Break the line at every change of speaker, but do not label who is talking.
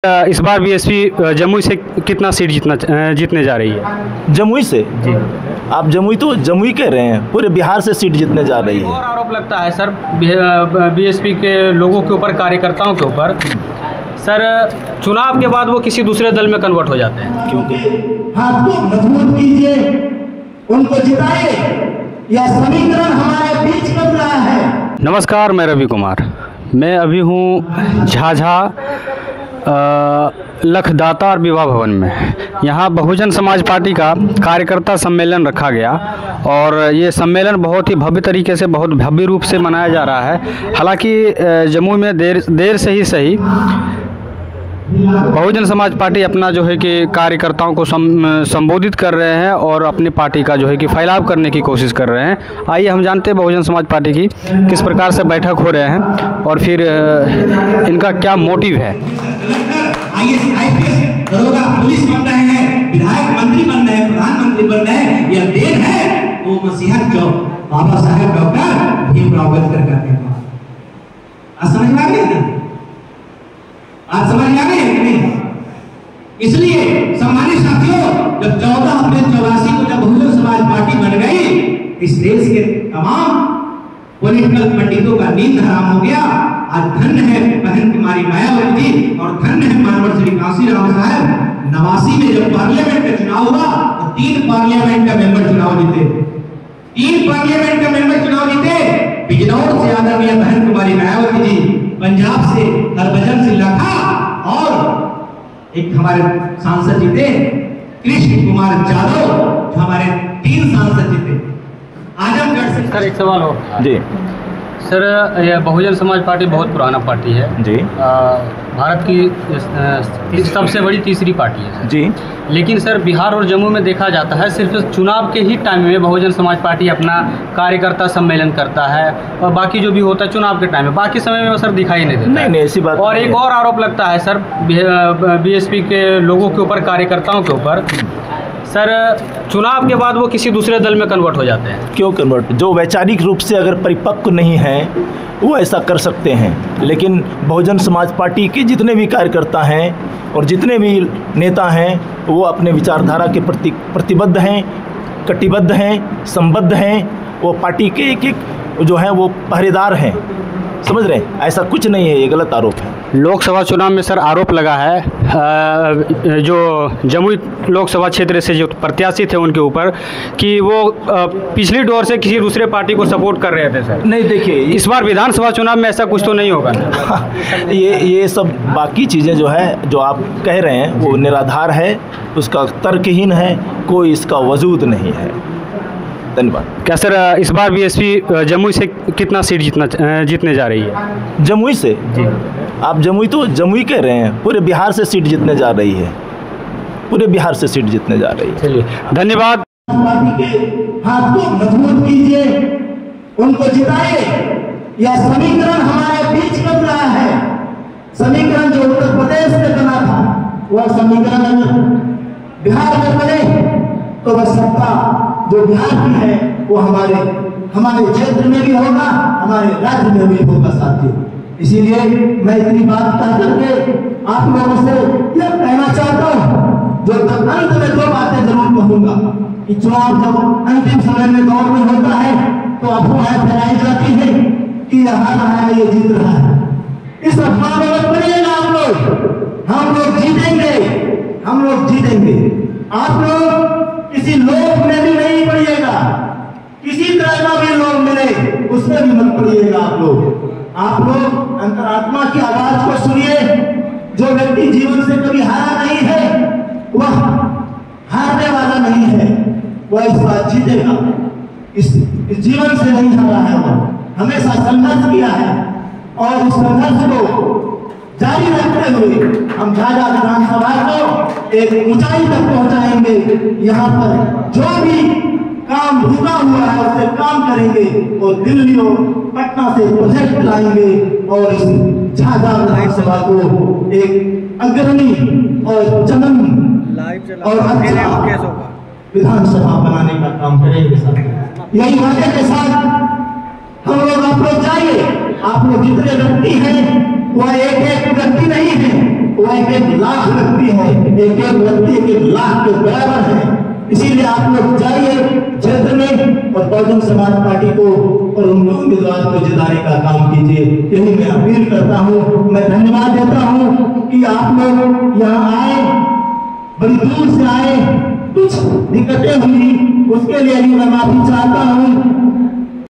इस बार बीएसपी जमुई से कितना सीट जीतने जा रही है?
जमुई से
जी,
आप जमुई कह रहे हैं, पूरे बिहार से सीट जीतने जा रही है।
और आरोप लगता है सर बीएसपी के लोगों के ऊपर, कार्यकर्ताओं के ऊपर सर, चुनाव के बाद वो किसी दूसरे दल में कन्वर्ट हो जाते हैं।
क्योंकि
हाथ को मजबूत कीजिए, उनको जिताइए, यह समीकरण हमारे बीच बन रहा है।
नमस्कार, मैं रवि कुमार। मैं अभी हूँ झाझा लखदाता और विवाह भवन में। यहाँ बहुजन समाज पार्टी का कार्यकर्ता सम्मेलन रखा गया और ये सम्मेलन बहुत ही भव्य तरीके से, बहुत भव्य रूप से मनाया जा रहा है। हालांकि जमुई में देर से ही सही बहुजन समाज पार्टी अपना जो है कि कार्यकर्ताओं को संबोधित कर रहे हैं और अपनी पार्टी का जो है कि फैलाव करने की कोशिश कर रहे हैं। आइए हम जानते हैं बहुजन समाज पार्टी की किस प्रकार से बैठक हो रहे हैं और फिर इनका क्या मोटिव है।
दरोगा, पुलिस बन रहे हैं, विधायक मंत्री बन रहे हैं, प्रधानमंत्री बन रहे हैं, यह देन है वो मसीहा जो बाबा साहेब डॉक्टर भीमराव अम्बेडकर का निर्माण। आज समझ में आ गया? आज समझ में आ गया कि नहीं? इसलिए सम्मानित साथियों, जब 14 अप्रैल 84 को जब बहुजन समाज पार्टी बन गई, इस देश के तमाम पॉलिटिकल पंडितों का नींद हराम हो गया। आज धन्य है बहन कुमारी मायावती जी और धन्य है मानवर श्री कांशीराम साहब। 89 में जब पार्लियामेंट का चुनाव हुआ तो 3 पार्लियामेंट का मेंबर चुनाव जीते, 3 पार्लियामेंट का मेंबर चुनाव जीते। बिजनौर से आदरणीय बहन कुमारी मायावती जी, पंजाब से हरभजन सिंह लाठा और एक हमारे सांसद जीते कृष्ण कुमार यादव, जो हमारे 3 सांसद जीते आजमगढ़ से।
सर, एक सवाल हो
जी
सर, यह बहुजन समाज पार्टी बहुत पुराना पार्टी है
जी,
भारत की सबसे बड़ी तीसरी पार्टी है
जी।
लेकिन सर बिहार और जम्मू में देखा जाता है सिर्फ चुनाव के ही टाइम में बहुजन समाज पार्टी अपना कार्यकर्ता सम्मेलन करता है और बाकी जो भी होता है चुनाव के टाइम में, बाकी समय में वो सर दिखाई नहीं देता।
नहीं, ऐसी बात
और
नहीं
एक
है।
और आरोप लगता है सर बीएसपी के लोगों के ऊपर, कार्यकर्ताओं के ऊपर सर, चुनाव के बाद वो किसी दूसरे दल में कन्वर्ट हो जाते हैं।
क्यों कन्वर्ट? जो वैचारिक रूप से अगर परिपक्व नहीं है वो ऐसा कर सकते हैं, लेकिन बहुजन समाज पार्टी के जितने भी कार्यकर्ता हैं और जितने भी नेता हैं वो अपने विचारधारा के प्रति प्रतिबद्ध हैं, कटिबद्ध हैं, संबद्ध हैं। वो पार्टी के एक जो है वो पहरेदार हैं, समझ रहे हैं? ऐसा कुछ नहीं है, ये गलत आरोप है।
लोकसभा चुनाव में सर आरोप लगा है जो जमुई लोकसभा क्षेत्र से जो प्रत्याशी थे उनके ऊपर कि वो पिछली दौर से किसी दूसरे पार्टी को सपोर्ट कर रहे थे सर।
नहीं, देखिए
इस बार विधानसभा चुनाव में ऐसा कुछ तो नहीं होगा ना?
ये सब बाकी चीज़ें जो है जो आप कह रहे हैं वो निराधार है, उसका तर्कहीन है, कोई इसका वजूद नहीं है। धन्यवाद।
क्या सर इस बार बीएसपी जमुई से कितना सीट जीतने जा रही है?
जमुई से
जी,
आप जमुई कह रहे हैं, पूरे बिहार से सीट जीतने जा रही है, पूरे बिहार से सीट जीतने जा रही है।
चलिए धन्यवाद।
पार्टी के हाथ को मजबूत कीजिए, उनको जिताइए, यह समीकरण हमारे बीच बन रहा है। समीकरण जो उत्तर प्रदेश में बना था वह समीकरण अगर बिहार में बने तो वह सत्ता जो बिहार की है वो हमारे क्षेत्र में भी होगा, हमारे राज्य में भी होगा साथियों। इसीलिए मैं इतनी बात कह करके आप लोगों से यह कहना चाहता हूँ, जो अंत में 2 बातें जरूर कहूंगा कि चुनाव जब अंतिम समय में दौर में होता है तो अफवाहें फैलाई जाती है कि यह हार रहा है, ये जीत रहा है। इस अफवाह में मत पड़िएगा आप लोग। हम लोग जीतेंगे, हम लोग जीतेंगे। आप लोग किसी लोभ में भी नहीं पड़िएगा, किसी तरह का भी लोभ मिले उसमें भी मत पड़िएगा आप लोग अंतरात्मा की आवाज को सुनिए। जो व्यक्ति जीवन से कभी हारा नहीं है वह हारने वाला नहीं है, वह इस बार जीतेगा। इस जीवन से नहीं हारा है, वह हमेशा संघर्ष किया है और उस संघर्ष को जारी रखते हुए हम झाझा विधानसभा को एक ऊंचाई तक पहुंचाएंगे। यहाँ पर जो भी काम रुका हुआ है उससे काम करेंगे और दिल्ली और पटना से प्रोजेक्ट लाएंगे और इस झाझा विधानसभा को एक अग्रणी और जन्म और अच्छा विधानसभा बनाने का काम करेंगे सर। यही वादे के साथ हम लोग आप लोग जाइए, आप लोग जितने व्यक्ति हैं वह एक एक व्यक्ति नहीं है, वह एक एक लाख व्यक्ति है, एक एक व्यक्ति एक एक लाख के बराबर है। इसीलिए आप लोग जाइए क्षेत्र में और बहुजन समाज पार्टी को और उनके उम्मीदवार को जिताने का काम कीजिए, यही मैं अपील करता हूँ। मैं धन्यवाद देता हूँ कि आप लोग यहाँ आए, बड़ी दूर से आए, कुछ दिक्कतें हुई उसके लिए भी मैं माफी चाहता हूँ।